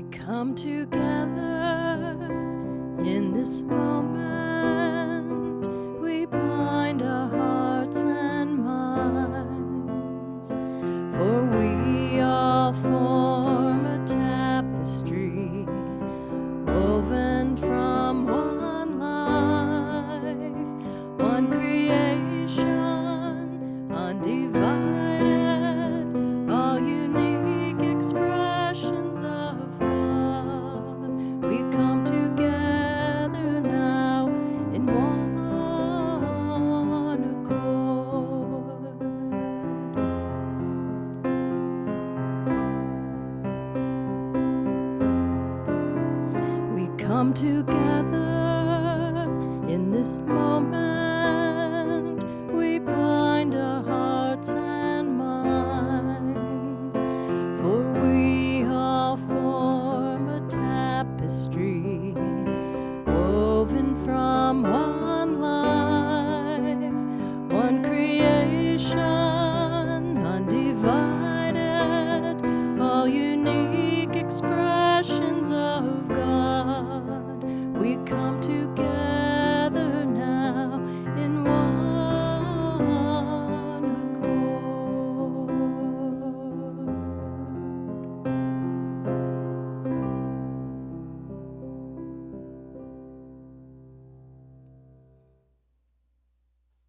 We come together in this moment. We bind our hearts and minds, for we all form a tapestry woven from one life, one creation, undivided, all unique expressions of God. We come together now in one accord. We come together in this moment. We bind our hearts and minds, for we all form a tapestry woven from one life, one creation, undivided, all unique expressions of God. We come together now in one accord.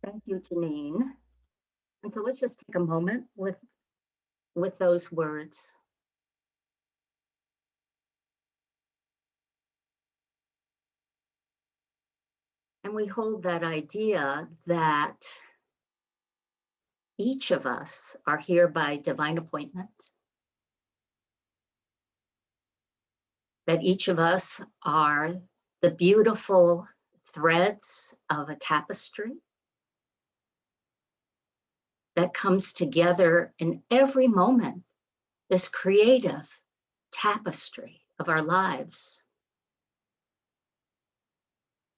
Thank you, Janine. And so let's just take a moment with those words. And we hold that idea that each of us are here by divine appointment, that each of us are the beautiful threads of a tapestry that comes together in every moment, this creative tapestry of our lives.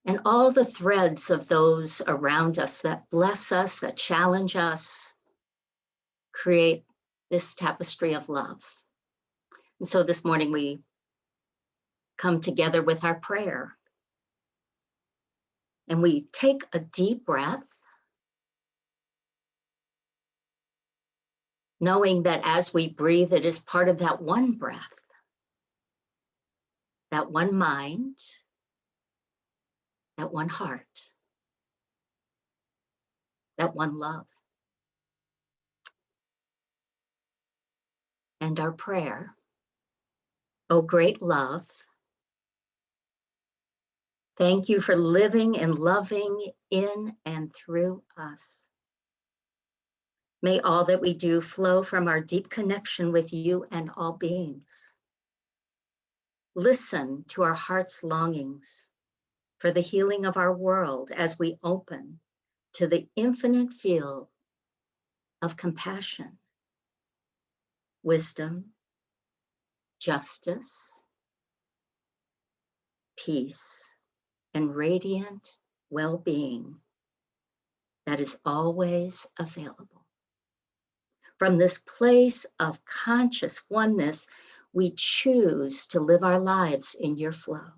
And all the threads of those around us that bless us, that challenge us, create this tapestry of love. And so this morning we come together with our prayer. And we take a deep breath, knowing that as we breathe, it is part of that one breath, that one mind, that one heart, that one love. And our prayer, oh great love, thank you for living and loving in and through us. May all that we do flow from our deep connection with you and all beings. Listen to our heart's longings for the healing of our world as we open to the infinite field of compassion, wisdom, justice, peace, and radiant well-being that is always available. From this place of conscious oneness, we choose to live our lives in your flow.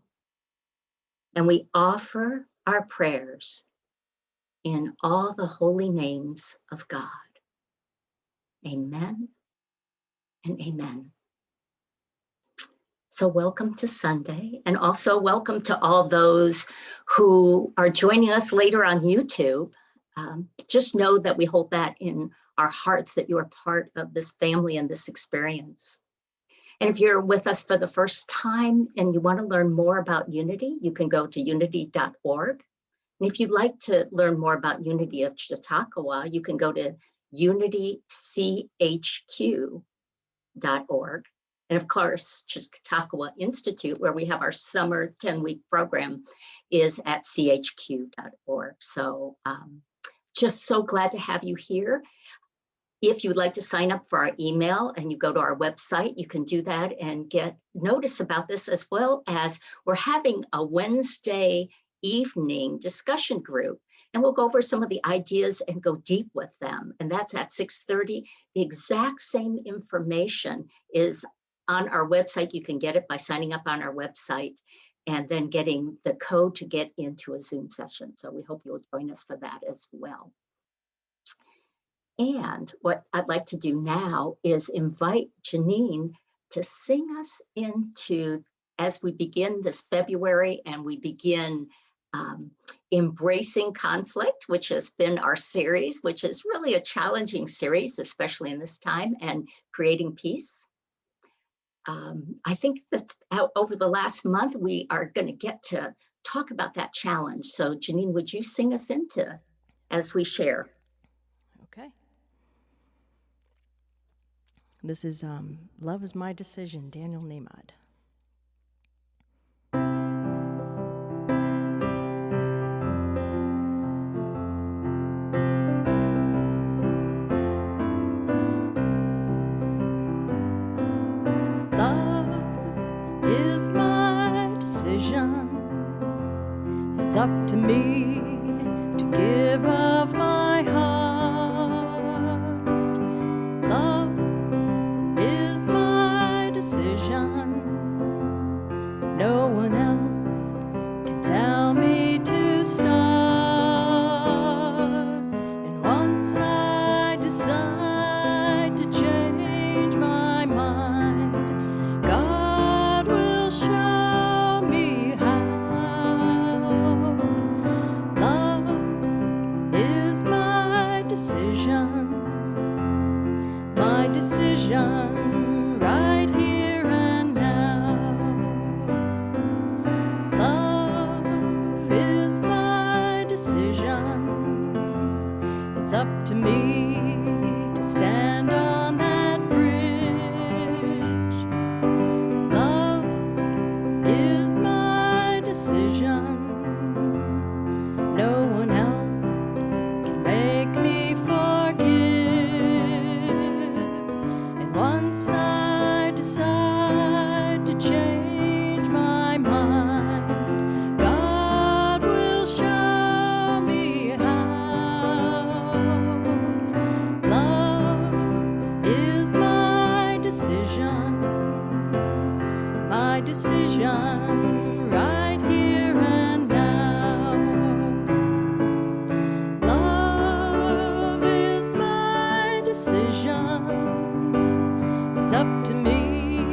And we offer our prayers in all the holy names of God. Amen and amen. So welcome to Sunday, and also welcome to all those who are joining us later on YouTube. Just know that we hold that in our hearts, that you are part of this family and this experience. And if you're with us for the first time and you want to learn more about Unity, you can go to unity.org. And if you'd like to learn more about Unity of Chautauqua, you can go to unitychq.org. And of course, Chautauqua Institute, where we have our summer 10-week program, is at chq.org. So just so glad to have you here. If you'd like to sign up for our email and you go to our website, you can do that and get notice about this, as well as we're having a Wednesday evening discussion group, and we'll go over some of the ideas and go deep with them. And that's at 6:30. The exact same information is on our website. You can get it by signing up on our website and then getting the code to get into a Zoom session. So we hope you'll join us for that as well. And what I'd like to do now is invite Janine to sing us into, as we begin this February and we begin embracing conflict, which has been our series, which is really a challenging series, especially in this time, and creating peace. I think that over the last month, we are going to get to talk about that challenge. So Janine, would you sing us into as we share? Okay. This is Love is My Decision, Daniel Nemad. Love is my decision. It's up to me to give of my heart. Love is my decision. No one else can tell me to start. And once I decide to change my mind, God will show me how. Love is my decision right here and now. Love is my decision. It's up to me to stand on that bridge. Love is my decision. No one else can make me forgive. And once I decide to change my mind, God will show me how. Love is my decision right here and now. Love is my decision. It's up to me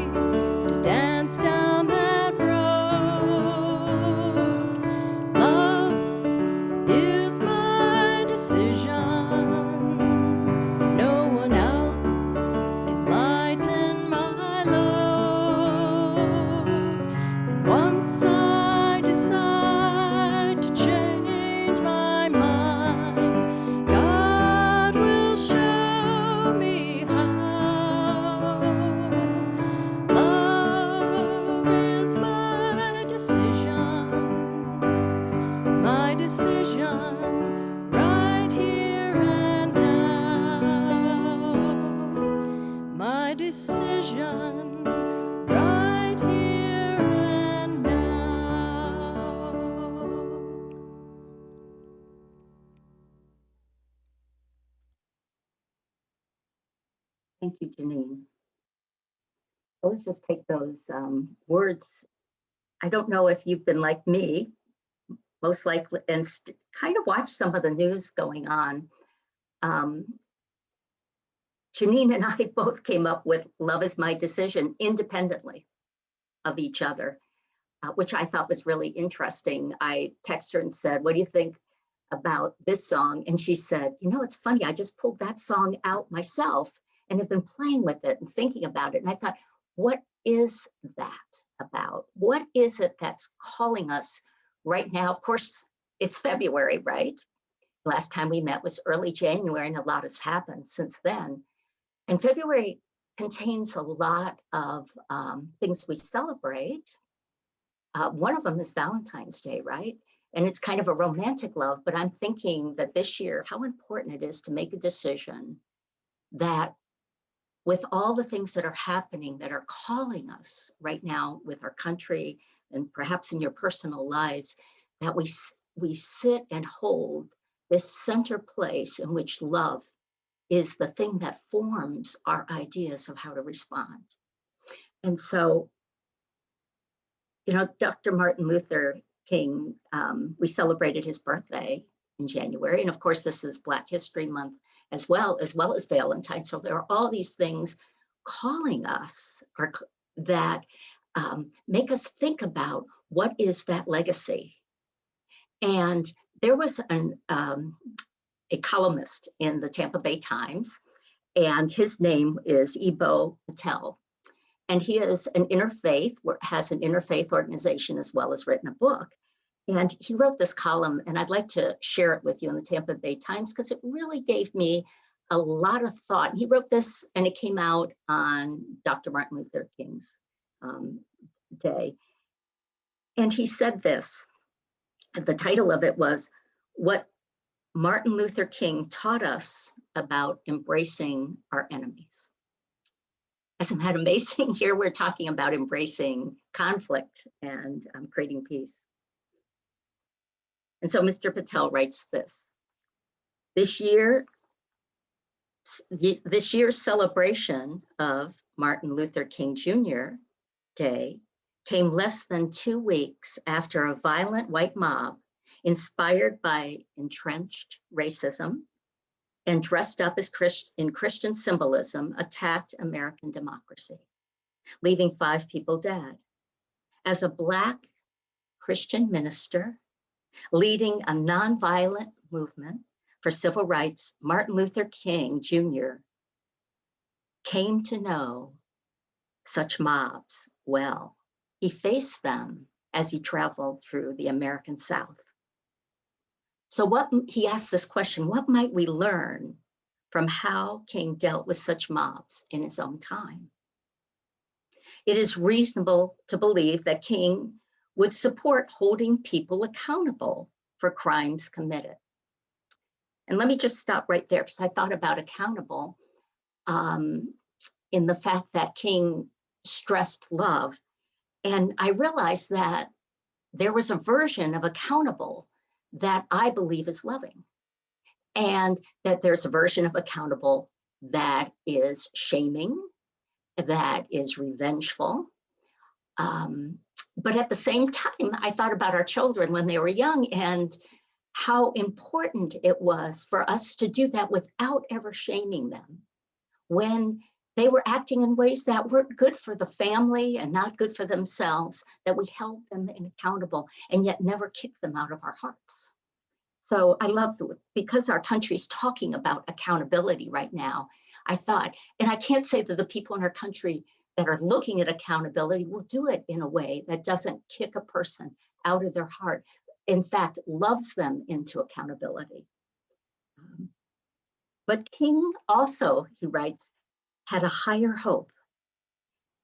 to dance down that road. Love is my decision. No one else can lighten my load. And once I decide to change my mind, God will show me how. Love is my decision right here and now. My decision right here and now. Thank you, Janine. Let's just take those words. I don't know if you've been like me, most likely, and kind of watch some of the news going on. Janine and I both came up with Love is My Decision independently of each other, which I thought was really interesting. I texted her and said, what do you think about this song? And she said, you know, it's funny, I just pulled that song out myself and have been playing with it and thinking about it. And I thought, what is that about? What is it that's calling us right now? Of course, it's February, right? Last time we met was early January, and a lot has happened since then. And February contains a lot of things we celebrate. One of them is Valentine's Day, right? And it's kind of a romantic love, but I'm thinking that this year, how important it is to make a decision that with all the things that are happening, that are calling us right now with our country and perhaps in your personal lives, that we sit and hold this center place in which love is the thing that forms our ideas of how to respond. And so, Dr. Martin Luther King, we celebrated his birthday in January. And of course, this is Black History Month as well as Valentine's. So there are all these things calling us that make us think about what is that legacy. And there was a columnist in the Tampa Bay Times, and his name is Ebo Patel. And he is an interfaith, has an interfaith organization as well as written a book. And he wrote this column, and I'd like to share it with you in the Tampa Bay Times because it really gave me a lot of thought. And he wrote this, and it came out on Dr. Martin Luther King's day. And he said this, the title of it was, "What Martin Luther King Taught Us About Embracing Our Enemies." Isn't that amazing? Here we're talking about embracing conflict and creating peace. And so Mr. Patel writes this: this year's celebration of Martin Luther King Jr. Day came less than 2 weeks after a violent white mob inspired by entrenched racism and dressed up as in Christian symbolism attacked American democracy, leaving 5 people dead. As a Black Christian minister leading a nonviolent movement for civil rights, Martin Luther King Jr. came to know such mobs well. He faced them as he traveled through the American South. So he asked this question: what might we learn from how King dealt with such mobs in his own time? It is reasonable to believe that King would support holding people accountable for crimes committed. And let me just stop right there, because I thought about accountable in the fact that King stressed love. And I realized that there was a version of accountable that I believe is loving, and that there's a version of accountable that is shaming, that is revengeful. But at the same time, I thought about our children when they were young and how important it was for us to do that without ever shaming them when they were acting in ways that weren't good for the family and not good for themselves, that we held them accountable and yet never kicked them out of our hearts. So I love, because our country's talking about accountability right now, I thought, and I can't say that the people in our country that are looking at accountability will do it in a way that doesn't kick a person out of their heart. In fact, loves them into accountability. But King also, he writes, had a higher hope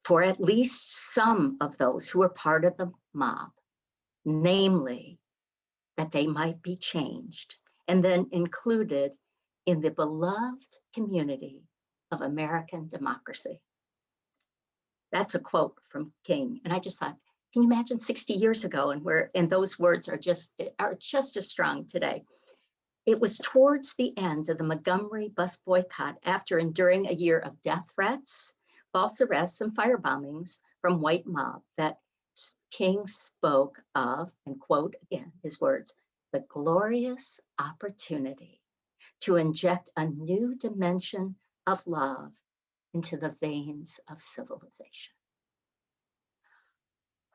for at least some of those who were part of the mob, namely that they might be changed and then included in the beloved community of American democracy. That's a quote from King. And I just thought, can you imagine 60 years ago and those words are just as strong today. It was towards the end of the Montgomery bus boycott, after enduring a year of death threats, false arrests, and firebombings from white mob, that King spoke of, and quote again his words, the glorious opportunity to inject a new dimension of love into the veins of civilization.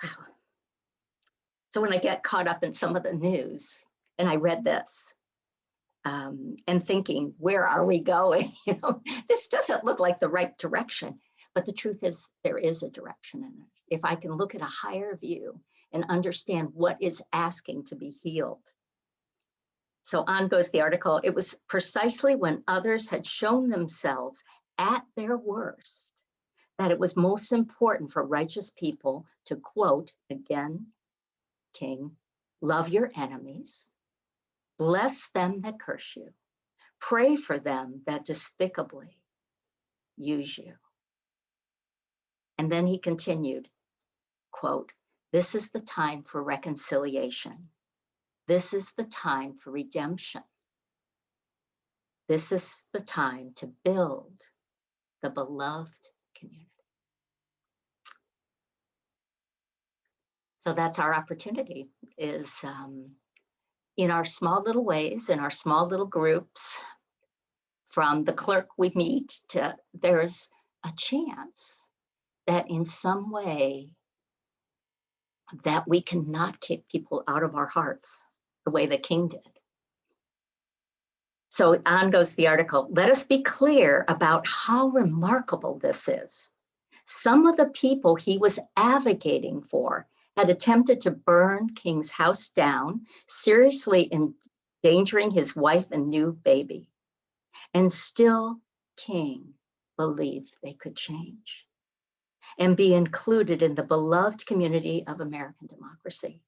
Wow. So when I get caught up in some of the news, and I read this, and thinking, where are we going? This doesn't look like the right direction. But the truth is, there is a direction in it. If I can look at a higher view and understand what is asking to be healed. So on goes the article. It was precisely when others had shown themselves at their worst that it was most important for righteous people to, quote, again, King, love your enemies, bless them that curse you, pray for them that despicably use you. And then he continued, quote, this is the time for reconciliation. This is the time for redemption. This is the time to build the beloved community. So that's our opportunity, is in our small little ways, in our small little groups, from the clerk we meet to, there's a chance that in some way that we cannot kick people out of our hearts the way the king did. So on goes the article. Let us be clear about how remarkable this is. Some of the people he was advocating for had attempted to burn King's house down, seriously endangering his wife and new baby. And still King believed they could change and be included in the beloved community of American democracy.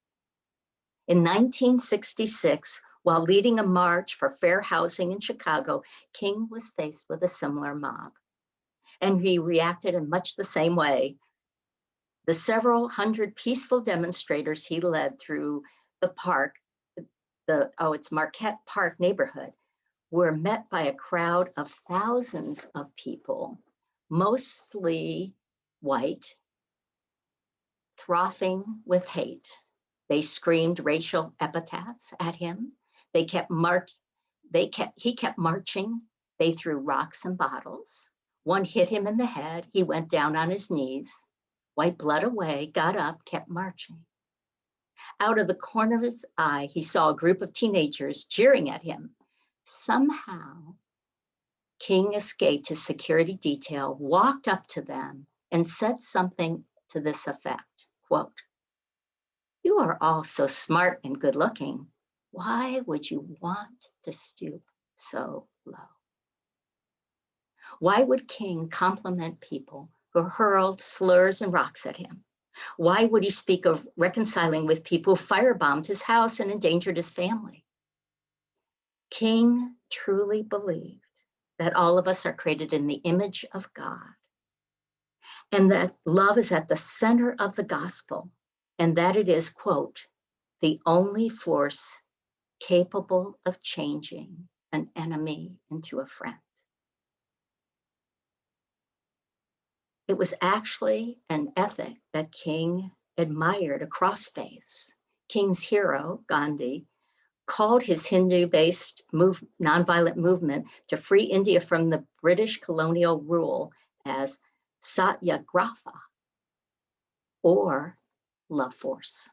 In 1966, while leading a march for fair housing in Chicago, King was faced with a similar mob, and he reacted in much the same way. The several hundred peaceful demonstrators he led through the park, it's Marquette Park neighborhood, were met by a crowd of thousands of people, mostly white, frothing with hate. They screamed racial epithets at him. He kept marching. They threw rocks and bottles. One hit him in the head. He went down on his knees, wiped blood away, got up, kept marching. Out of the corner of his eye, he saw a group of teenagers jeering at him. Somehow, King escaped his security detail, walked up to them, and said something to this effect, quote, "You are all so smart and good looking. Why would you want to stoop so low?" Why would King compliment people who hurled slurs and rocks at him? Why would he speak of reconciling with people who firebombed his house and endangered his family? King truly believed that all of us are created in the image of God, and that love is at the center of the gospel, and that it is, quote, "the only force capable of changing an enemy into a friend." It was actually an ethic that King admired across faiths. King's hero, Gandhi, called his Hindu-based nonviolent movement to free India from the British colonial rule as satyagraha, or love force.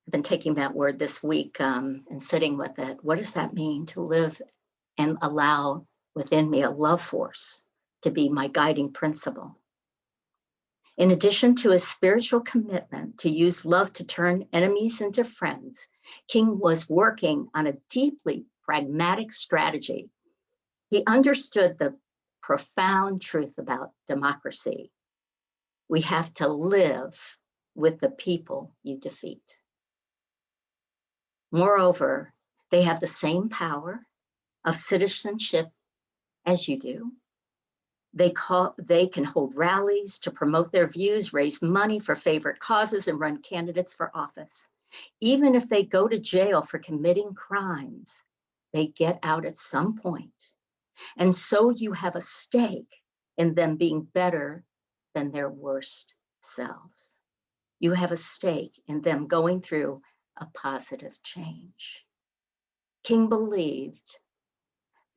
I've been taking that word this week and sitting with it. What does that mean to live and allow within me a love force to be my guiding principle? In addition to his spiritual commitment to use love to turn enemies into friends, King was working on a deeply pragmatic strategy. He understood the profound truth about democracy. We have to live with the people you defeat. Moreover, they have the same power of citizenship as you do. They can hold rallies to promote their views, raise money for favorite causes, and run candidates for office. Even if they go to jail for committing crimes, they get out at some point. And so you have a stake in them being better than their worst selves. You have a stake in them going through a positive change. King believed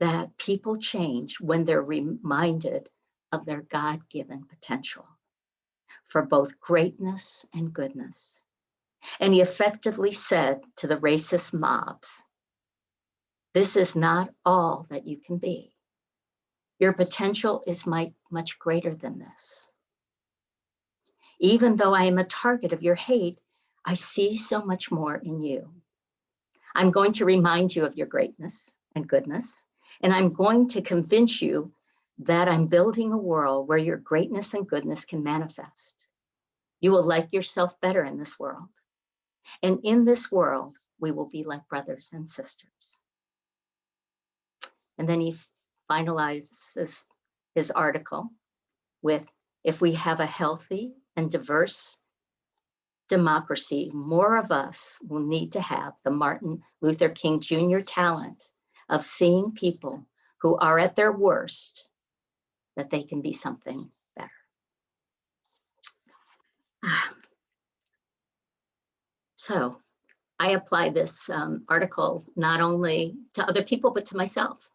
that people change when they're reminded of their God-given potential for both greatness and goodness. And he effectively said to the racist mobs, "This is not all that you can be. Your potential is much greater than this. Even though I am a target of your hate, I see so much more in you. I'm going to remind you of your greatness and goodness, and I'm going to convince you that I'm building a world where your greatness and goodness can manifest. You will like yourself better in this world. And in this world, we will be like brothers and sisters." And then he finalizes his article with, "If we have a healthy and diverse democracy, more of us will need to have the Martin Luther King Jr. talent of seeing people who are at their worst, that they can be something better." So I apply this article not only to other people, but to myself.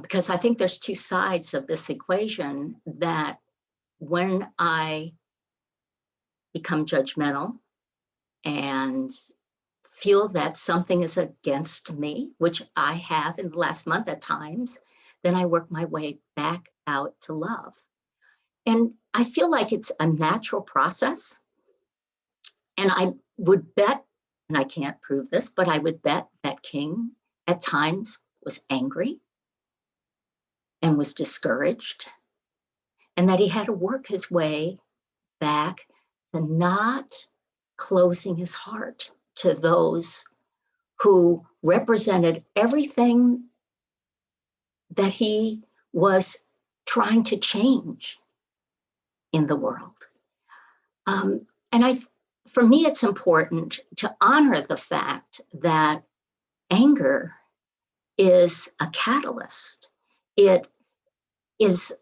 Because I think there's two sides of this equation, that when I become judgmental and feel that something is against me, which I have in the last month at times, then I work my way back out to love. And I feel like it's a natural process. And I would bet, and I can't prove this, but I would bet that King at times was angry and was discouraged, and that he had to work his way back to not closing his heart to those who represented everything that he was trying to change in the world. And for me, it's important to honor the fact that anger is a catalyst. It is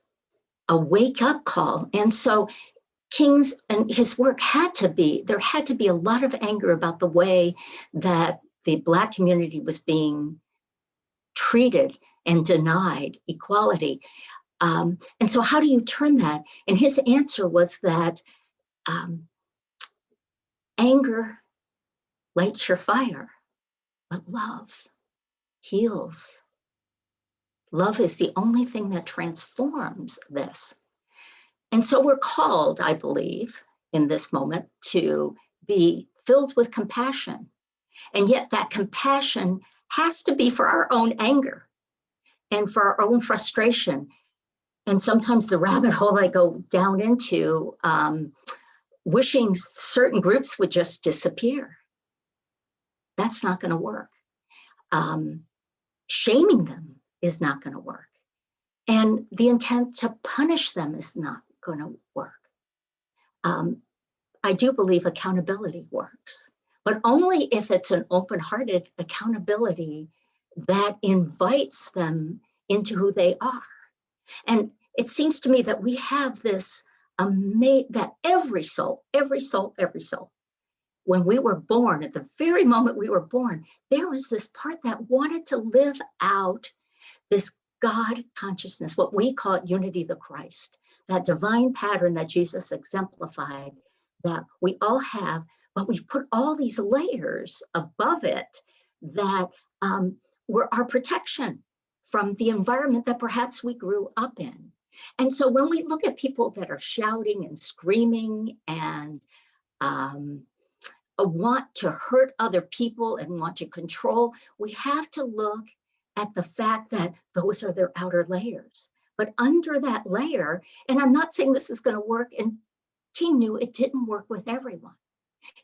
a wake-up call. And so King's and his work there had to be a lot of anger about the way that the Black community was being treated and denied equality. And so how do you turn that? And his answer was that anger lights your fire, but love heals. Love is the only thing that transforms this. And so we're called, I believe, in this moment to be filled with compassion. And yet that compassion has to be for our own anger and for our own frustration. And sometimes the rabbit hole I go down into, wishing certain groups would just disappear. That's not going to work. Shaming them is not going to work. And the intent to punish them is not going to work. I do believe accountability works, but only if it's an open-hearted accountability that invites them into who they are. And it seems to me that we have this that every soul, when we were born, at the very moment we were born, there was this part that wanted to live out this God consciousness, what we call unity of the Christ, that divine pattern that Jesus exemplified, that we all have, but we've put all these layers above it that were our protection from the environment that perhaps we grew up in. And so when we look at people that are shouting and screaming and want to hurt other people and want to control, we have to look at the fact that those are their outer layers. But under that layer, and I'm not saying this is going to work, and King knew it didn't work with everyone.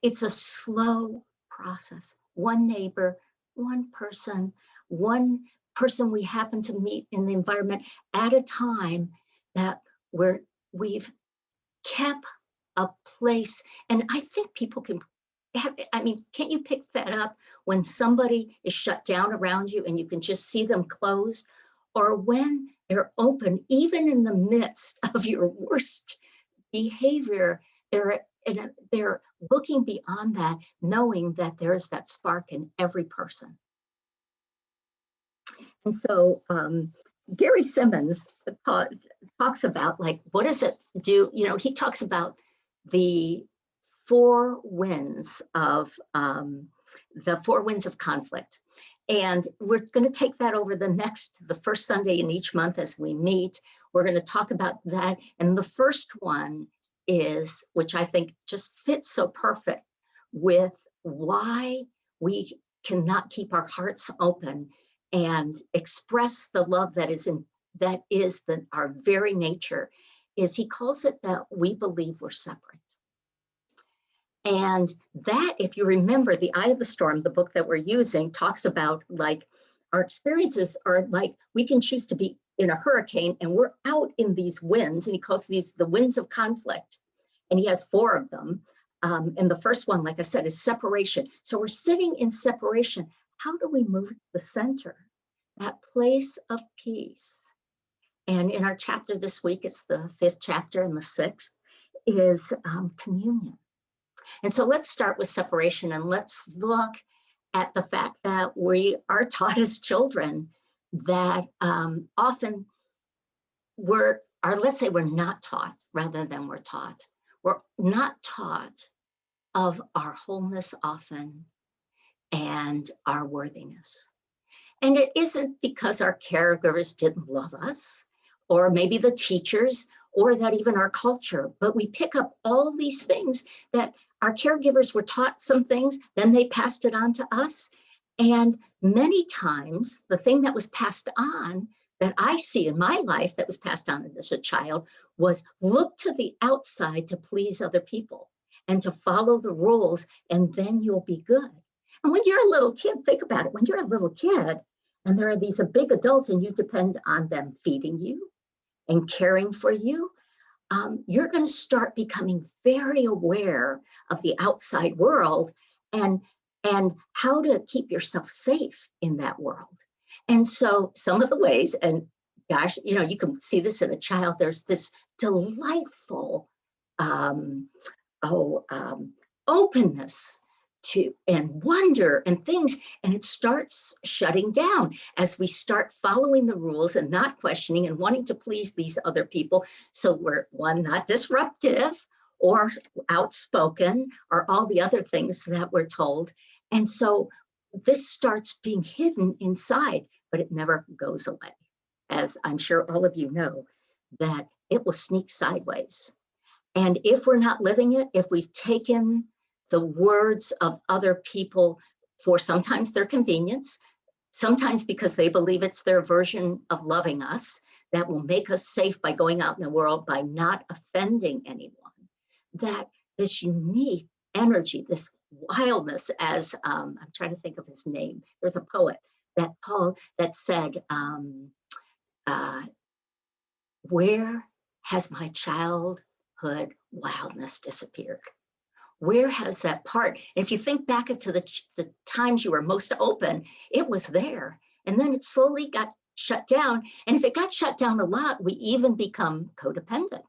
It's a slow process. One neighbor, one person we happen to meet in the environment at a time, that we've kept a place. And I think people can can't you pick that up when somebody is shut down around you and you can just see them close, or when they're open, even in the midst of your worst behavior, they're looking beyond that, knowing that there is that spark in every person. And so Gary Simmons talks about, like, what does it do? You know, he talks about the four winds of conflict. And we're going to take that over the first Sunday in each month as we meet. We're going to talk about that. And the first one is, which I think just fits so perfect with why we cannot keep our hearts open and express the love that is our very nature, is he calls it that we believe we're separate. And that, if you remember, The Eye of the Storm, the book that we're using, talks about, like, our experiences are like, we can choose to be in a hurricane and we're out in these winds, and he calls these the winds of conflict. And he has four of them. And the first one, like I said, is separation. So we're sitting in separation. How do we move to the center, that place of peace? And in our chapter this week, it's the 5th chapter, and the 6th is communion. And so let's start with separation, and let's look at the fact that we are taught as children that often let's say we're not taught rather than we're taught. We're not taught of our wholeness often and our worthiness. And it isn't because our caregivers didn't love us, or maybe the teachers, or that even our culture, but we pick up all these things that our caregivers were taught some things, then they passed it on to us. And many times, the thing that was passed on that I see in my life that was passed on as a child was look to the outside to please other people and to follow the rules, and then you'll be good. And when you're a little kid, think about it. When you're a little kid and there are these big adults and you depend on them feeding you and caring for you, you're going to start becoming very aware of the outside world and how to keep yourself safe in that world. And so some of the ways, and gosh, you can see this in a child, there's this delightful openness to and wonder and things, and it starts shutting down as we start following the rules and not questioning and wanting to please these other people. So we're not disruptive or outspoken or all the other things that we're told. And so this starts being hidden inside, but it never goes away. As I'm sure all of you know, that it will sneak sideways. And if we're not living it, if we've taken the words of other people for sometimes their convenience, sometimes because they believe it's their version of loving us, that will make us safe by going out in the world, by not offending anyone, that this unique energy, this wildness, as I'm trying to think of his name, there's a poet that said, where has my childhood wildness disappeared? Where has that part? And if you think back to the times you were most open, it was there. And then it slowly got shut down. And if it got shut down a lot, we even become codependent.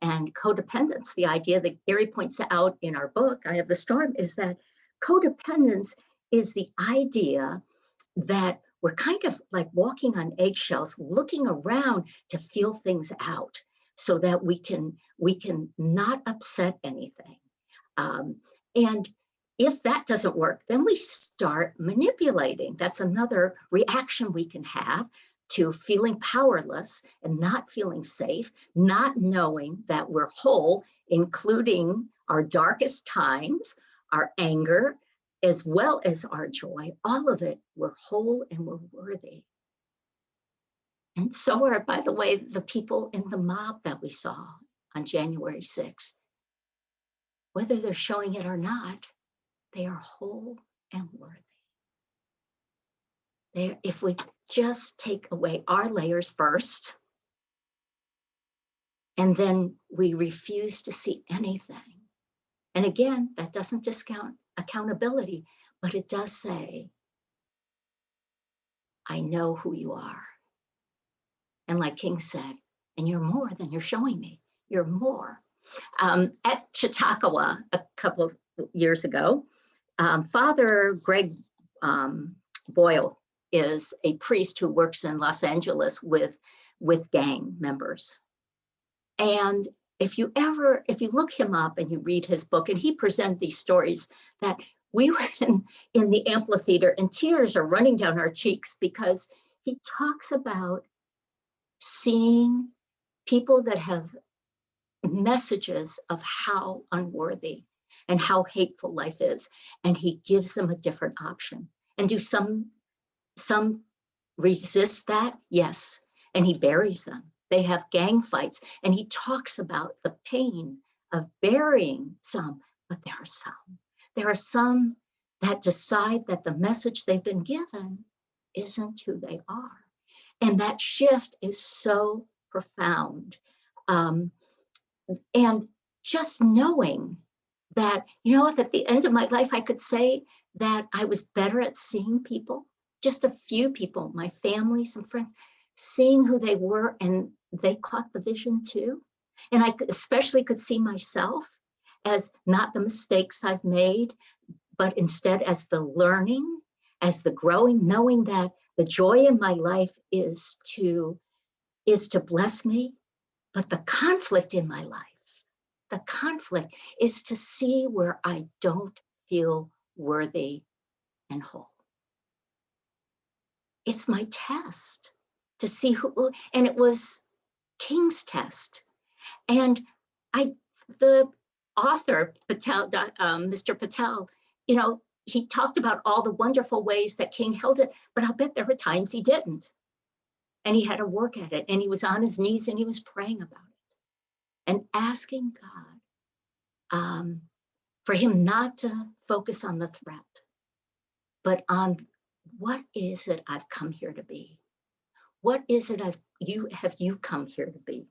And codependence, the idea that Gary points out in our book, I Have the Storm, is that codependence is the idea that we're kind of like walking on eggshells, looking around to feel things out so that we can not upset anything. And if that doesn't work, then we start manipulating. That's another reaction we can have to feeling powerless and not feeling safe, not knowing that we're whole, including our darkest times, our anger, as well as our joy. All of it, we're whole and we're worthy. And so are, by the way, the people in the mob that we saw on January 6th. Whether they're showing it or not, they are whole and worthy. If we just take away our layers first, and then we refuse to see anything. And again, that doesn't discount accountability, but it does say, I know who you are. And like King said, and you're more than you're showing me. You're more. At Chautauqua a couple of years ago, Father Greg Boyle is a priest who works in Los Angeles with gang members. And if you look him up and you read his book, and he presented these stories that we were in the amphitheater and tears are running down our cheeks, because he talks about seeing people that have messages of how unworthy and how hateful life is, and he gives them a different option. And do some resist that? Yes. And he buries them. They have gang fights, and he talks about the pain of burying some, but there are some that decide that the message they've been given isn't who they are. And that shift is so profound. And just knowing that, if at the end of my life I could say that I was better at seeing people, just a few people, my family, some friends, seeing who they were, and they caught the vision too. And I especially could see myself as not the mistakes I've made, but instead as the learning, as the growing, knowing that the joy in my life is to bless me, but the conflict in my life, the conflict is to see where I don't feel worthy and whole. It's my test to see who, and it was King's test. And the author, Patel, Mr. Patel, he talked about all the wonderful ways that King held it, but I'll bet there were times he didn't. And he had to work at it, and he was on his knees and he was praying about it and asking God for him not to focus on the threat, but on what is it I've come here to be? What is it have you come here to be?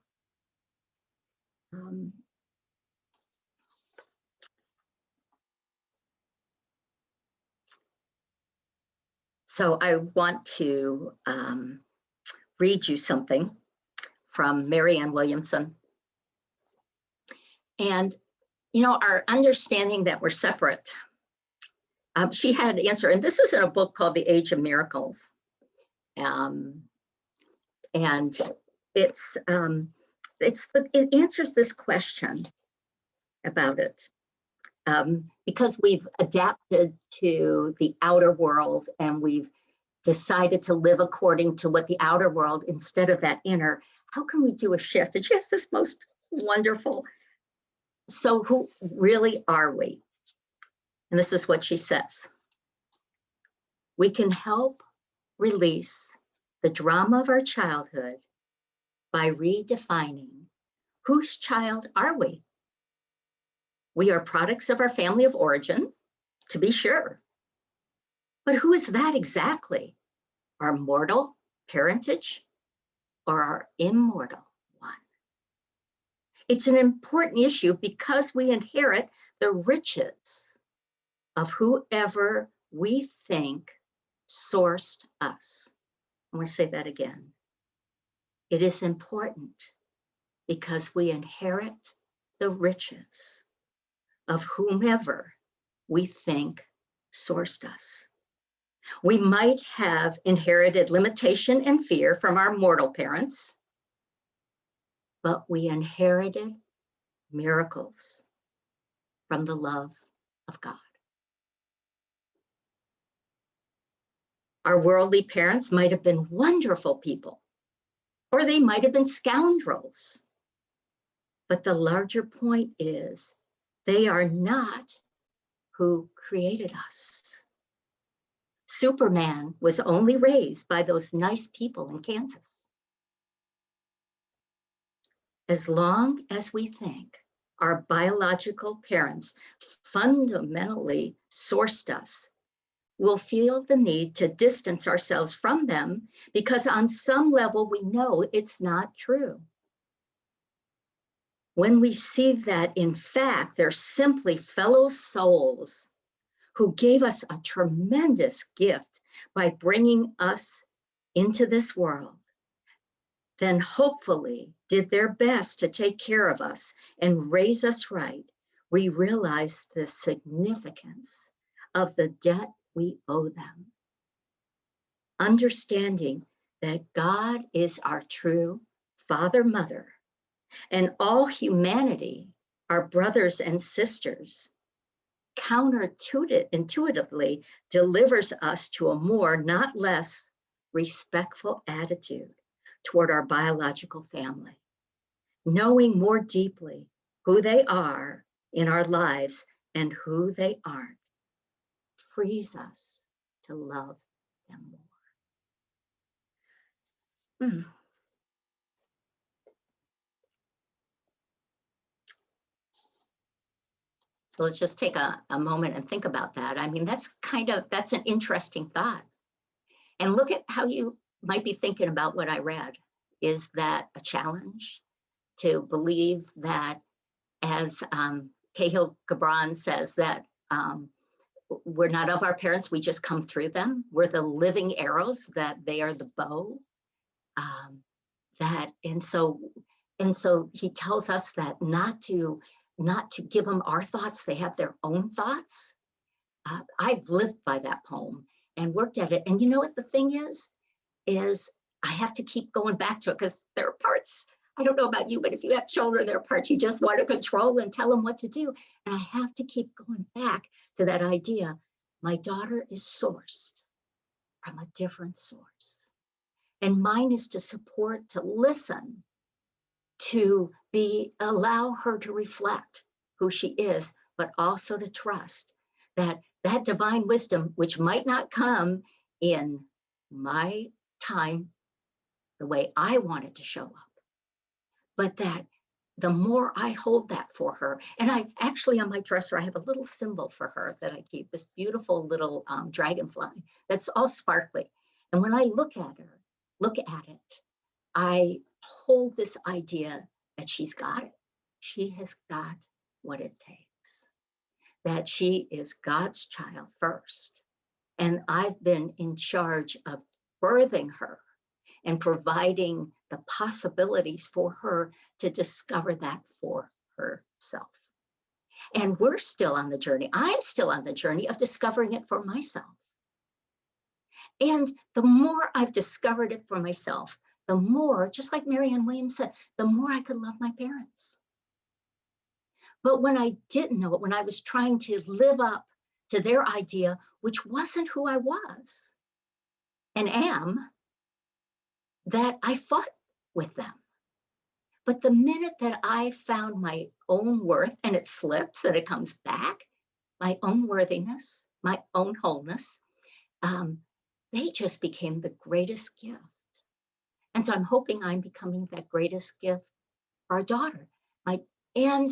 So I want to read you something from Marianne Williamson. And, our understanding that we're separate, she had an answer, and this is in a book called The Age of Miracles. And it answers this question about it. Because we've adapted to the outer world and we've decided to live according to what the outer world instead of that inner, how can we do a shift? And she has this most wonderful, so who really are we? And this is what she says. We can help release the drama of our childhood by redefining whose child are we? We are products of our family of origin, to be sure. But who is that exactly? Our mortal parentage or our immortal one? It's an important issue because we inherit the riches of whoever we think sourced us. I'm going to say that again. It is important because we inherit the riches of whomever we think sourced us. We might have inherited limitation and fear from our mortal parents, but we inherited miracles from the love of God. Our worldly parents might have been wonderful people, or they might have been scoundrels. But the larger point is, they are not who created us. Superman was only raised by those nice people in Kansas. As long as we think our biological parents fundamentally sourced us, we'll feel the need to distance ourselves from them because on some level we know it's not true. When we see that, in fact, they're simply fellow souls who gave us a tremendous gift by bringing us into this world, then hopefully did their best to take care of us and raise us right, we realize the significance of the debt we owe them. Understanding that God is our true father, mother, and all humanity are brothers and sisters, counterintuitively delivers us to a more, not less, respectful attitude toward our biological family. Knowing more deeply who they are in our lives and who they aren't frees us to love them more. So let's just take a moment and think about that. I mean, that's an interesting thought. And look at how you might be thinking about what I read. Is that a challenge to believe that, as Cahill Gibran says, that we're not of our parents, we just come through them. We're the living arrows, that they are the bow. And so he tells us that not to not to give them our thoughts. They have their own thoughts. I've lived by that poem and worked at it. And you know what the thing is I have to keep going back to it because there are parts, I don't know about you, but if you have children, there are parts you just want to control and tell them what to do. And I have to keep going back to that idea. My daughter is sourced from a different source. And mine is to support, to listen, to allow her to reflect who she is, but also to trust that that divine wisdom, which might not come in my time the way I want it to show up, but that the more I hold that for her, and I actually on my dresser, I have a little symbol for her that I keep, this beautiful little dragonfly that's all sparkly. And when I look at it, I hold this idea that she's got it. She has got what it takes, that she is God's child first. And I've been in charge of birthing her and providing the possibilities for her to discover that for herself. And we're still on the journey. I'm still on the journey of discovering it for myself. And the more I've discovered it for myself, the more, just like Marianne Williams said, the more I could love my parents. But when I didn't know it, when I was trying to live up to their idea, which wasn't who I was and am, that I fought with them. But the minute that I found my own worth, and it slips and it comes back, my own worthiness, my own wholeness, they just became the greatest gift. And so I'm hoping I'm becoming that greatest gift for our daughter. And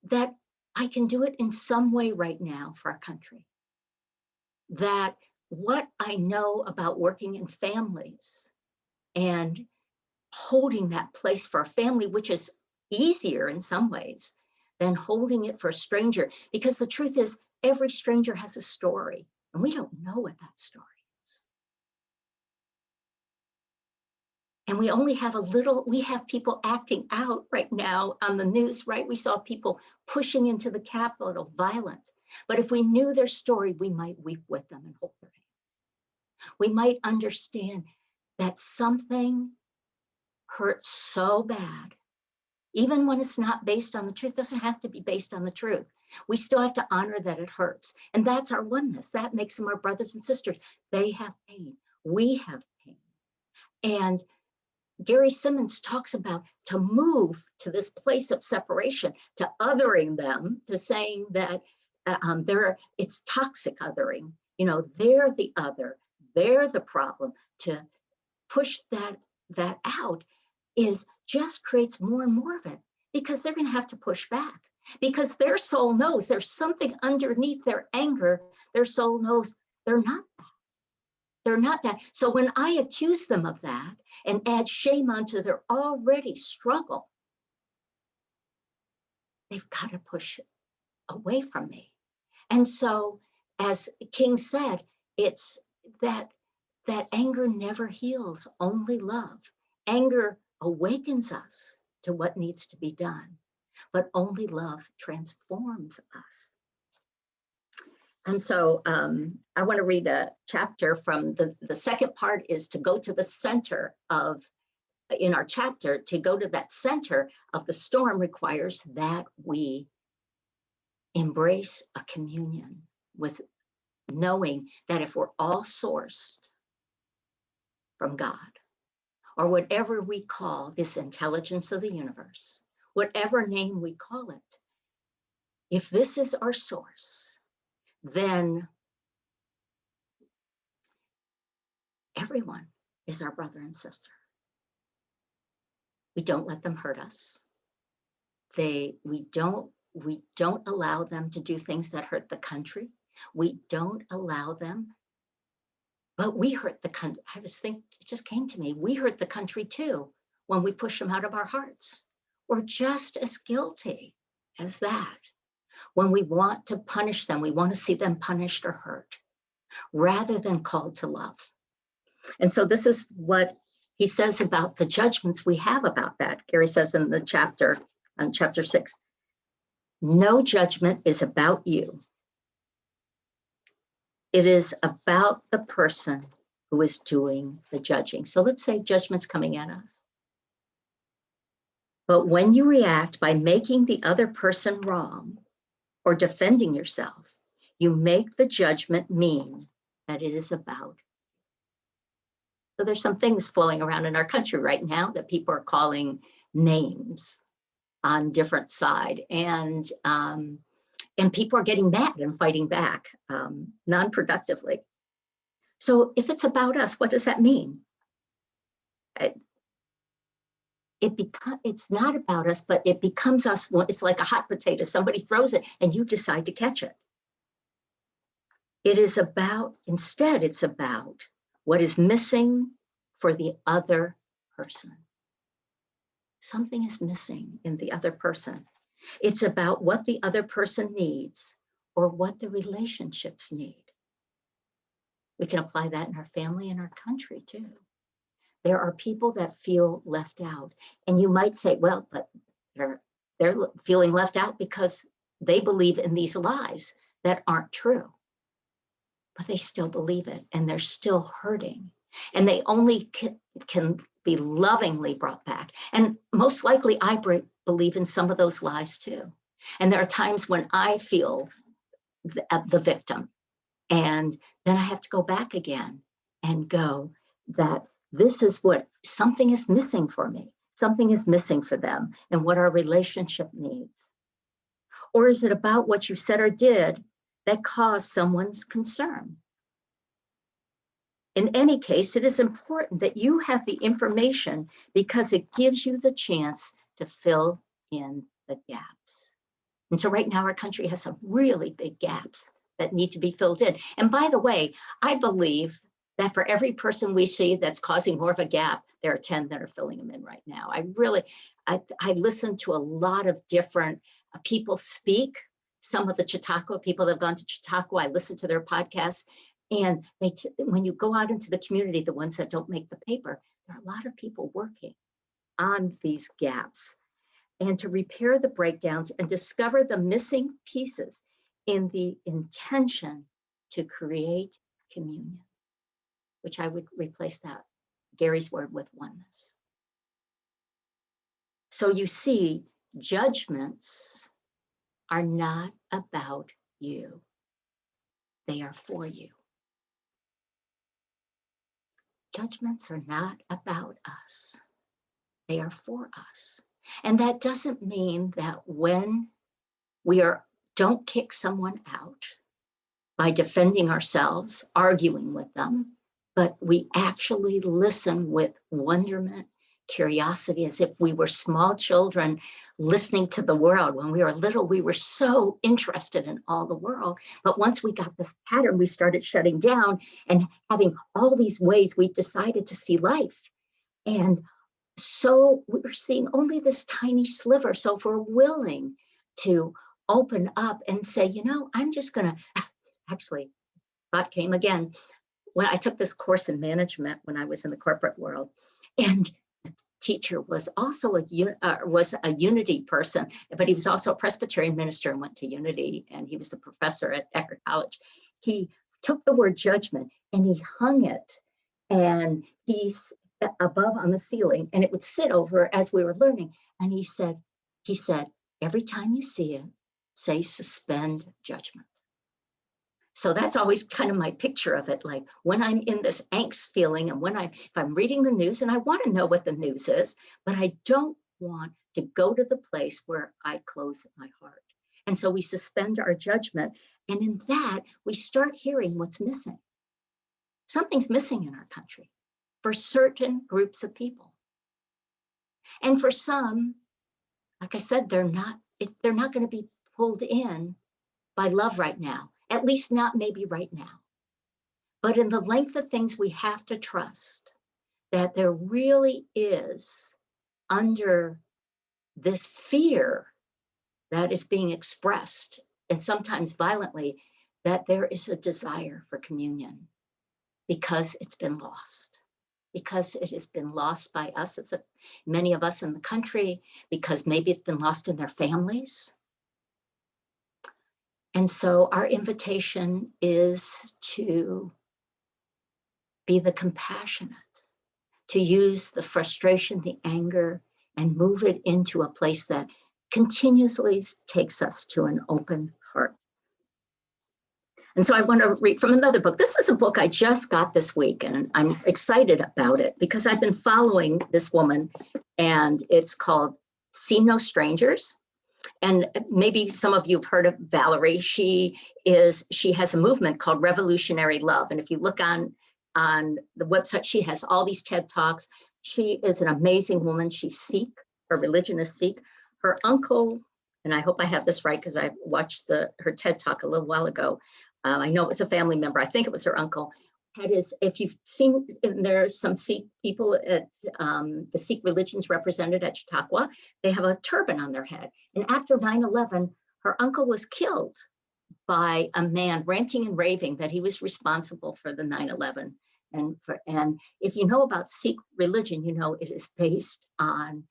that I can do it in some way right now for our country. That what I know about working in families and holding that place for a family, which is easier in some ways than holding it for a stranger, because the truth is every stranger has a story and we don't know what that story is. And we only have we have people acting out right now on the news, right? We saw people pushing into the Capitol, violent. But if we knew their story, we might weep with them and hold their hands. We might understand that something hurts so bad, even when it's not based on the truth. It doesn't have to be based on the truth. We still have to honor that it hurts. And that's our oneness. That makes them our brothers and sisters. They have pain. We have pain. And Gary Simmons talks about to move to this place of separation, to othering them, to saying that it's toxic othering. You know, they're the other, they're the problem. To push that out is just creates more and more of it, because they're going to have to push back, because their soul knows there's something underneath their anger. Their soul knows they're not that. They're not that. So when I accuse them of that and add shame onto their already struggle, they've got to push away from me. And so, as King said, it's that anger never heals, only love. Anger awakens us to what needs to be done, but only love transforms us. And so I want to read a chapter from the second part is to go to the center of, in our chapter, to go to that center of the storm requires that we embrace a communion with knowing that if we're all sourced from God, or whatever we call this intelligence of the universe, whatever name we call it, if this is our source, then everyone is our brother and sister. We don't let them hurt us. We don't allow them to do things that hurt the country. We don't allow them, but we hurt the country. I was thinking, it just came to me, we hurt the country too when we push them out of our hearts. We're just as guilty as that. When we want to punish them, we want to see them punished or hurt, rather than called to love. And so this is what he says about the judgments we have about that. Gary says in the chapter, on chapter 6, No judgment is about you. It is about the person who is doing the judging. So let's say judgment's coming at us. But when you react by making the other person wrong or defending yourself, you make the judgment mean that it is about. So there's some things flowing around in our country right now that people are calling names on different side, and people are getting mad and fighting back non-productively. So if it's about us, what does that mean? It's not about us, but it becomes us. It's like a hot potato. Somebody throws it and you decide to catch it. It is about, instead, it's about what is missing for the other person. Something is missing in the other person. It's about what the other person needs or what the relationships need. We can apply that in our family and our country too. There are people that feel left out. And you might say, well, but they're feeling left out because they believe in these lies that aren't true. But they still believe it and they're still hurting. And they only can be lovingly brought back. And most likely I believe in some of those lies too. And there are times when I feel the victim. And then I have to go back again and go that this is what something is missing for me. Something is missing for them and what our relationship needs. Or is it about what you said or did that caused someone's concern? In any case, it is important that you have the information because it gives you the chance to fill in the gaps. And so right now our country has some really big gaps that need to be filled in. And by the way, I believe that for every person we see that's causing more of a gap, there are 10 that are filling them in right now. I listen to a lot of different people speak. Some of the Chautauqua people that have gone to Chautauqua, I listen to their podcasts. And when you go out into the community, the ones that don't make the paper, there are a lot of people working on these gaps and to repair the breakdowns and discover the missing pieces in the intention to create communion, which I would replace that, Gary's word, with oneness. So you see, judgments are not about you. They are for you. Judgments are not about us. They are for us. And that doesn't mean that when don't kick someone out by defending ourselves, arguing with them, but we actually listen with wonderment, curiosity, as if we were small children listening to the world. When we were little, we were so interested in all the world. But once we got this pattern, we started shutting down and having all these ways we decided to see life. And so we're seeing only this tiny sliver. So if we're willing to open up and say, I'm just going to, actually, thought came again. When I took this course in management when I was in the corporate world, and the teacher was also a Unity person, but he was also a Presbyterian minister and went to Unity, and he was the professor at Eckerd College. He took the word judgment and he hung it, and he's above on the ceiling, and it would sit over as we were learning. And he said, every time you see it, say suspend judgment. So that's always kind of my picture of it. Like when I'm in this angst feeling and if I'm reading the news and I want to know what the news is, but I don't want to go to the place where I close my heart. And so we suspend our judgment. And in that, we start hearing what's missing. Something's missing in our country for certain groups of people. And for some, like I said, they're not going to be pulled in by love right now. At least not maybe right now. But in the length of things, we have to trust that there really is, under this fear that is being expressed, and sometimes violently, that there is a desire for communion because it's been lost. Because it has been lost by us, many of us in the country, because maybe it's been lost in their families. And so our invitation is to be the compassionate, to use the frustration, the anger, and move it into a place that continuously takes us to an open heart. And so I want to read from another book. This is a book I just got this week, and I'm excited about it because I've been following this woman, and it's called See No Strangers. And maybe some of you have heard of Valerie. She has a movement called Revolutionary Love. And if you look on the website, she has all these TED Talks. She is an amazing woman. She's Sikh. Her religion is Sikh. Her uncle, and I hope I have this right because I watched her TED Talk a little while ago. I know it was a family member. I think it was her uncle. If you've seen, there's some Sikh people at the Sikh religions represented at Chautauqua. They have a turban on their head. And after 9/11, her uncle was killed by a man ranting and raving that he was responsible for the 9/11. And if you know about Sikh religion, you know it is based on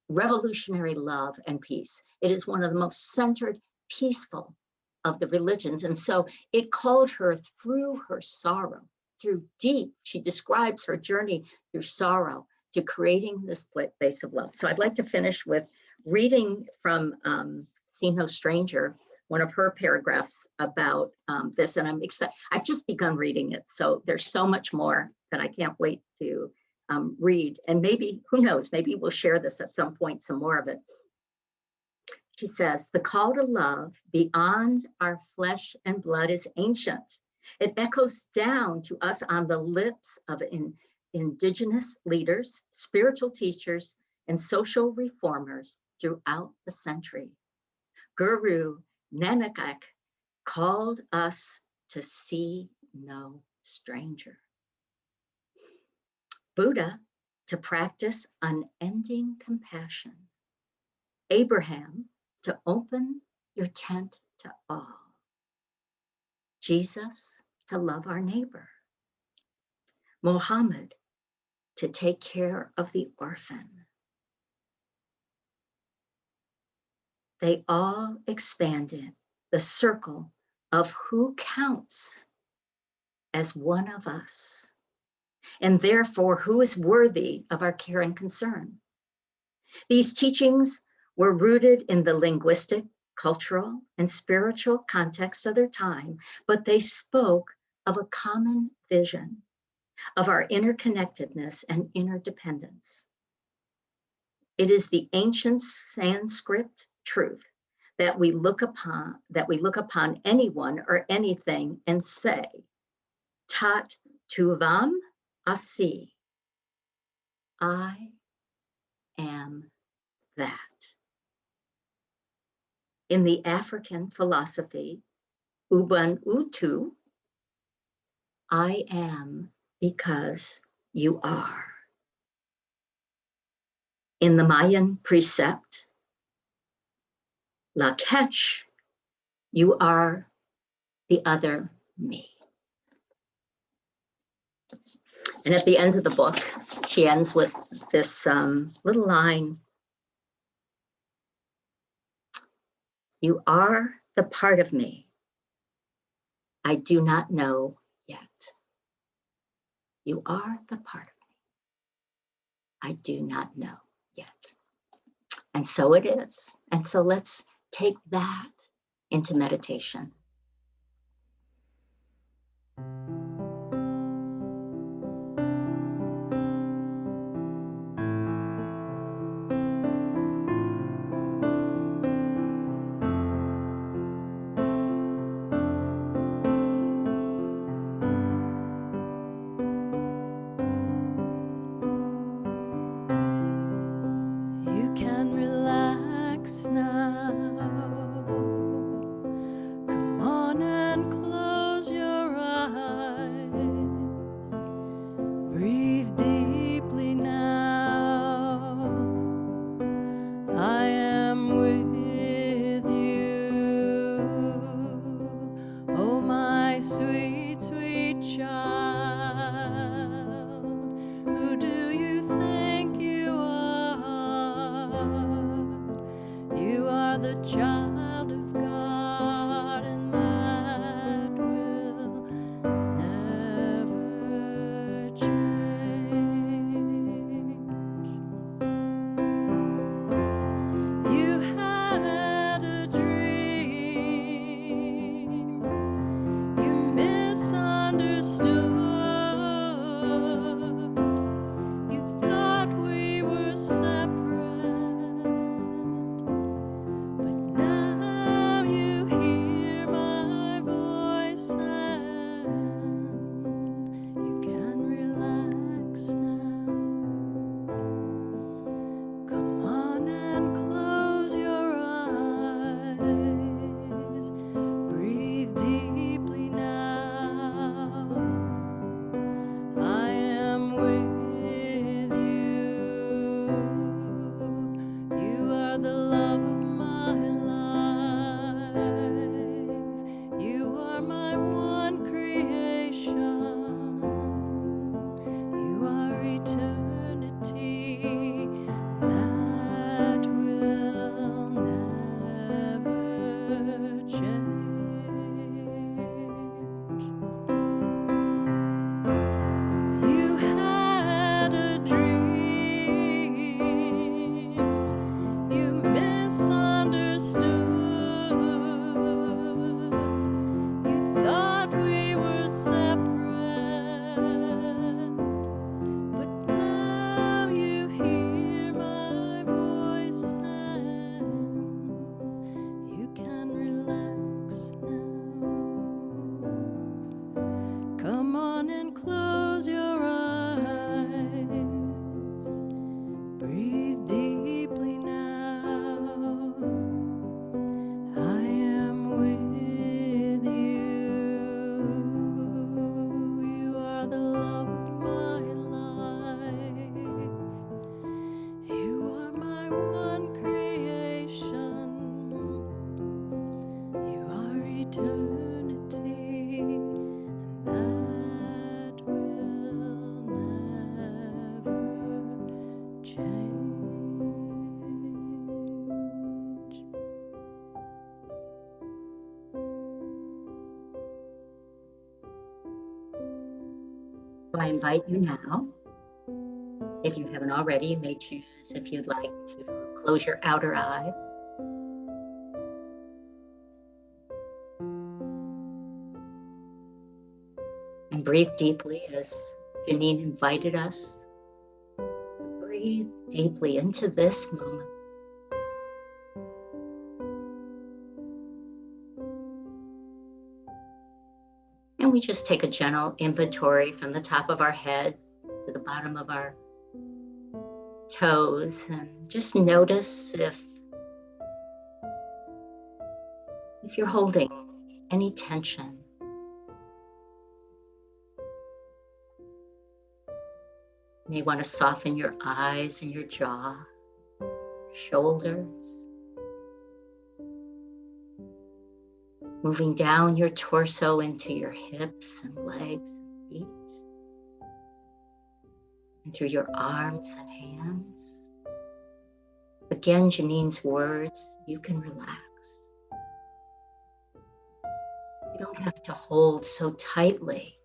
revolutionary love and peace. It is one of the most centered, peaceful of the religions. And so it called her through her sorrow, she describes her journey through sorrow to creating this place of love. So I'd like to finish with reading from See No Stranger, one of her paragraphs about this, and I'm excited. I've just begun reading it, so there's so much more that I can't wait to read. And maybe, who knows, maybe we'll share this at some point, some more of it. She says, the call to love beyond our flesh and blood is ancient. It echoes down to us on the lips of indigenous leaders, spiritual teachers, and social reformers throughout the century. Guru Nanak called us to see no stranger. Buddha to practice unending compassion. Abraham to open your tent to all. Jesus to love our neighbor. Muhammad to take care of the orphan. They all expanded the circle of who counts as one of us, and therefore who is worthy of our care and concern. These teachings were rooted in the linguistic, cultural, and spiritual context of their time, but they spoke of a common vision of our interconnectedness and interdependence. It is the ancient Sanskrit truth that we look upon anyone or anything and say, Tat tuvam asi, I am that. In the African philosophy, Ubuntu, I am because you are. In the Mayan precept, La Ketch, you are the other me. And at the end of the book, she ends with this little line. You are the part of me I do not know yet. You are the part of me I do not know yet. And so it is. And so let's take that into meditation. You can relax now. Come on and close your eyes. Breathe deeply now. I am with you. Oh, my sweet, sweet child. Who do you think you are? You are the child of God, and understood. You thought we were separate, but now you hear my voice and you can relax now. Come on and close your eyes. Breathe deeply now. I am with you. You are the love of my life. You are my one creation. You are eternity, and that will never change. So I invite you now, if you haven't already, you may choose if you'd like to close your outer eye. And breathe deeply as Janine invited us to breathe deeply into this moment. And we just take a gentle inventory from the top of our head to the bottom of our toes, and just notice if you're holding any tension. You may want to soften your eyes and your jaw, shoulders, moving down your torso into your hips and legs and feet, and through your arms and hands. Again, Janine's words, you can relax. You don't have to hold so tightly,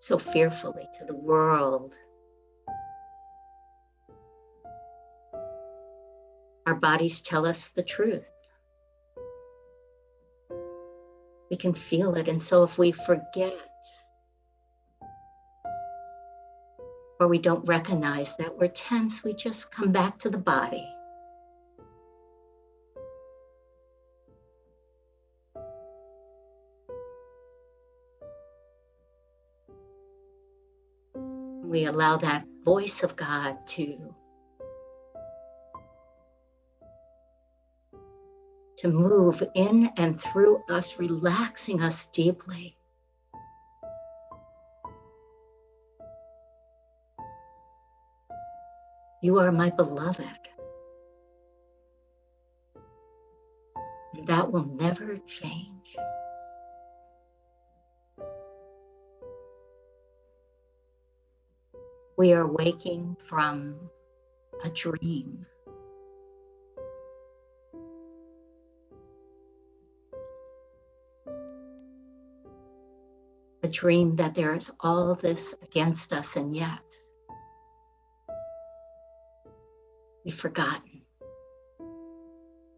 so fearfully to the world. Our bodies tell us the truth. We can feel it, and so if we forget or we don't recognize that we're tense, we just come back to the body. We allow that voice of God to move in and through us, relaxing us deeply. You are my beloved, and that will never change. We are waking from a dream. A dream that there is all this against us, and yet we've forgotten.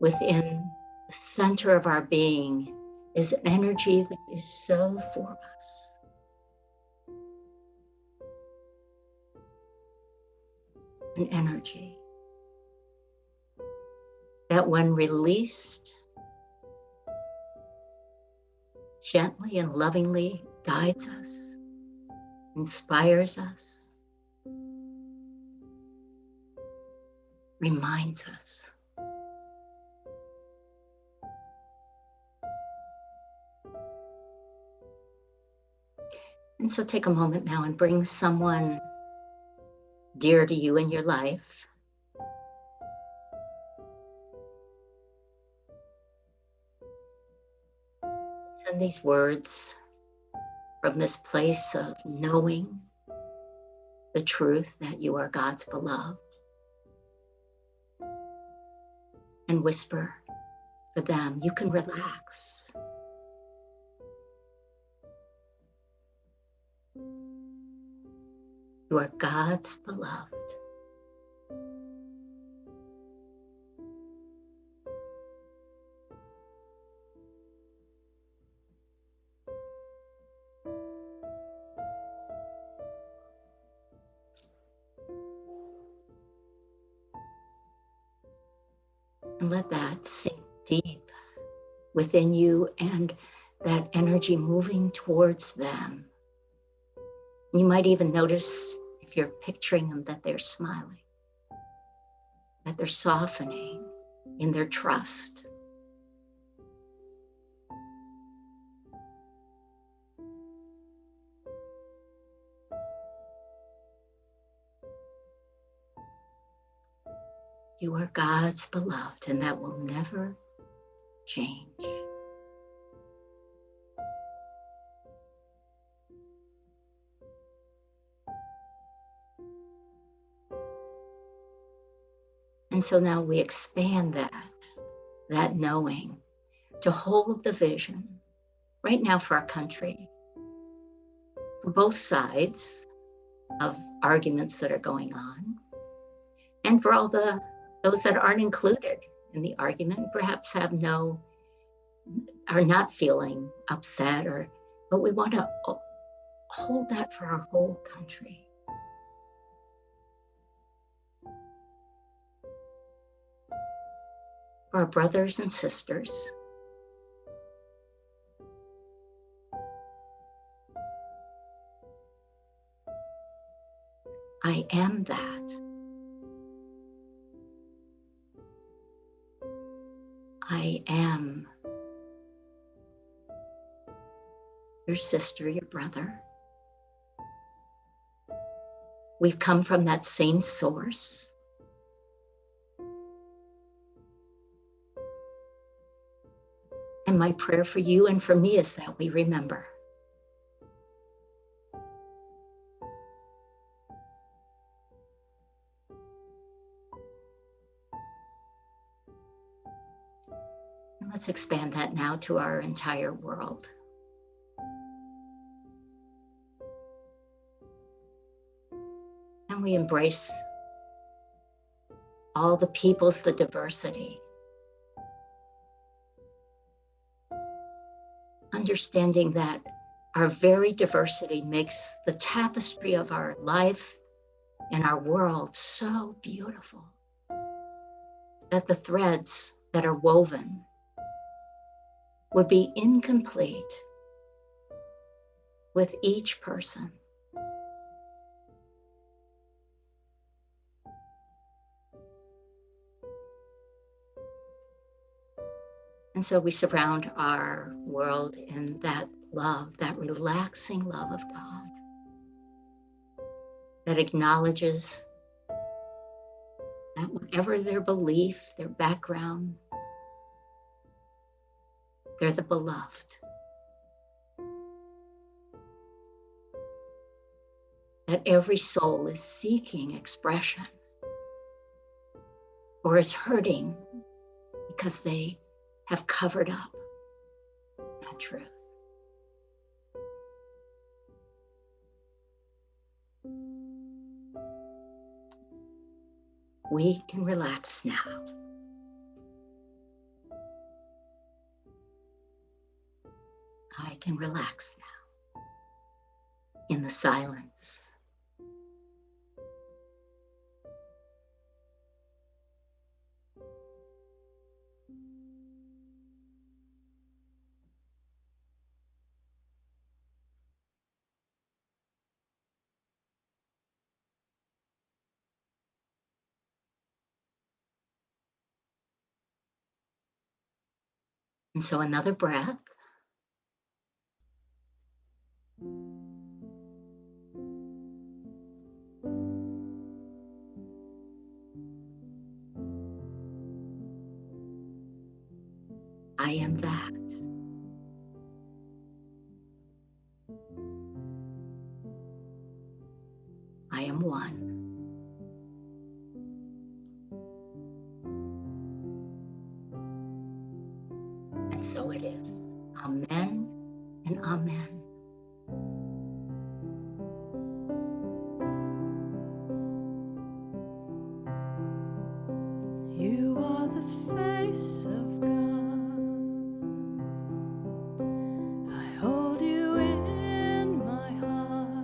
Within the center of our being is an energy that is so for us. An energy that, when released, gently and lovingly guides us, inspires us, reminds us. And so take a moment now and bring someone dear to you in your life. Send these words from this place of knowing the truth that you are God's beloved. And whisper for them, you can relax. You are God's beloved. And let that sink deep within you and that energy moving towards them. You might even notice, if you're picturing them, that they're smiling, that they're softening in their trust. You are God's beloved, and that will never change. And so now we expand that knowing, to hold the vision right now for our country, for both sides of arguments that are going on, and for all those that aren't included in the argument, and perhaps are not feeling upset, but we want to hold that for our whole country. For our brothers and sisters. I am that. I am your sister, your brother. We've come from that same source. And my prayer for you and for me is that we remember. And let's expand that now to our entire world. And we embrace all the peoples, the diversity. Understanding that our very diversity makes the tapestry of our life and our world so beautiful, that the threads that are woven would be incomplete with each person. And so we surround our world in that love, that relaxing love of God, that acknowledges that whatever their belief, their background, they're the beloved. That every soul is seeking expression or is hurting because they have covered up that truth. We can relax now. I can relax now in the silence. And so another breath. I am that. I am one. And so it is. Amen and amen. You are the face of God. I hold you in my heart.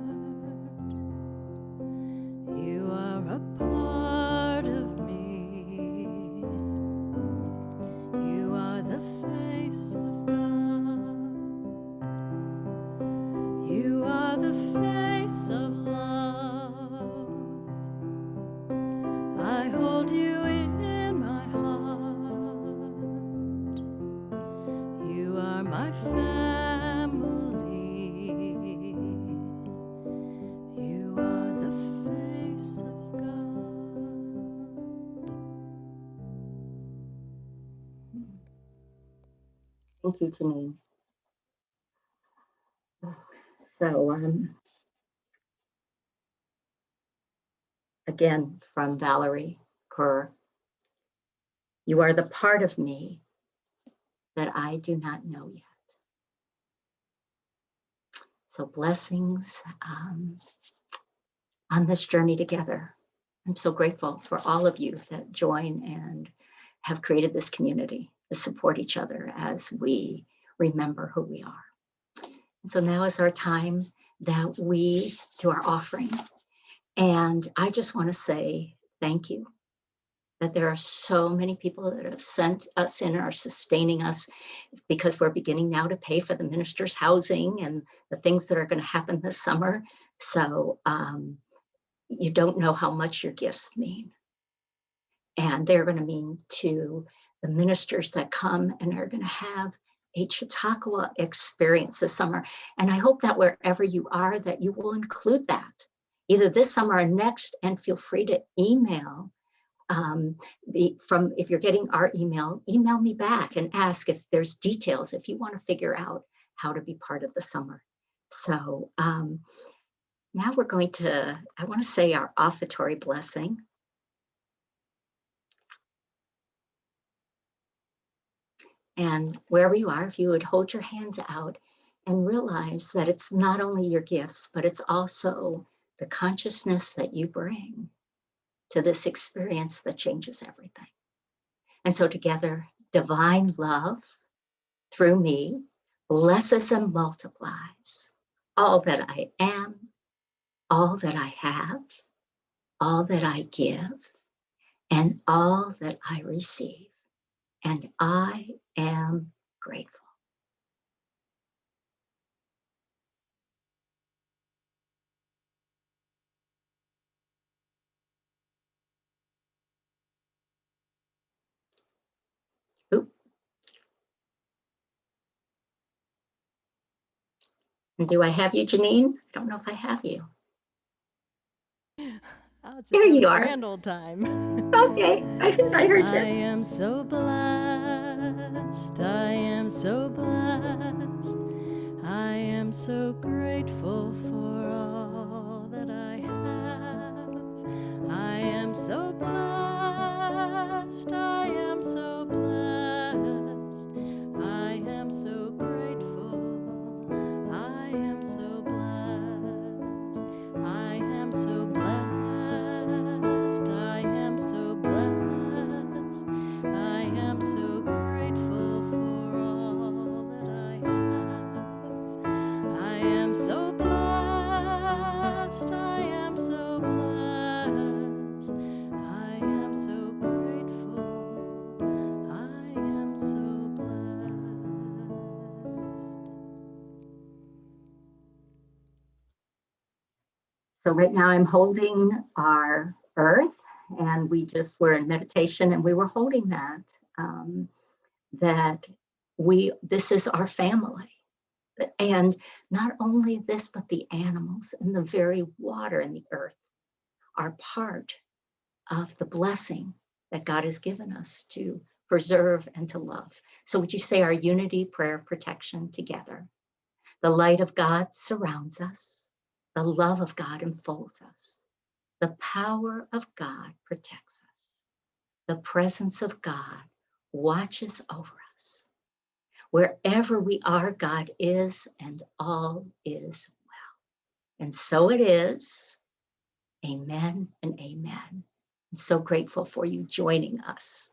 You are a part of me. my family. You are the face of God. Thank you, Janine. So, again, from Valerie Kerr, you are the part of me that I do not know yet. So blessings on this journey together. I'm so grateful for all of you that join and have created this community to support each other as we remember who we are. And so now is our time that we do our offering. And I just want to say thank you that there are so many people that have sent us in and are sustaining us, because we're beginning now to pay for the minister's housing and the things that are going to happen this summer. So you don't know how much your gifts mean. And they're going to mean to the ministers that come and are going to have a Chautauqua experience this summer. And I hope that wherever you are, that you will include that either this summer or next. And feel free to email if you're getting our email me back and ask if there's details, if you want to figure out how to be part of the summer. So now we're going to, I want to say our offertory blessing. And wherever you are, if you would hold your hands out and realize that it's not only your gifts, but it's also the consciousness that you bring to this experience that changes everything. And so together, divine love through me blesses and multiplies all that I am, all that I have, all that I give, and all that I receive. And I am grateful. Oop. And do I have you, Janine? I don't know if I have you. I'll just There have you a are. grand old time. Okay, I heard I you. am so blessed. I am so blessed. I am so grateful for all that I have. I am so blessed. I am so blessed. I am so grateful. I am so blessed. I am so blessed. I am so blessed. I am so grateful for all that I have. I am so blessed. I am so blessed. I am so grateful. I am so blessed. So right now I'm holding our earth, and we're in meditation, and we were holding that, that this is our family. And not only this, but the animals and the very water and the earth are part of the blessing that God has given us to preserve and to love. So would you say our unity prayer of protection together? The light of God surrounds us. The love of God enfolds us. The power of God protects us. The presence of God watches over us. Wherever we are, God is, and all is well. And so it is. Amen and amen. I'm so grateful for you joining us.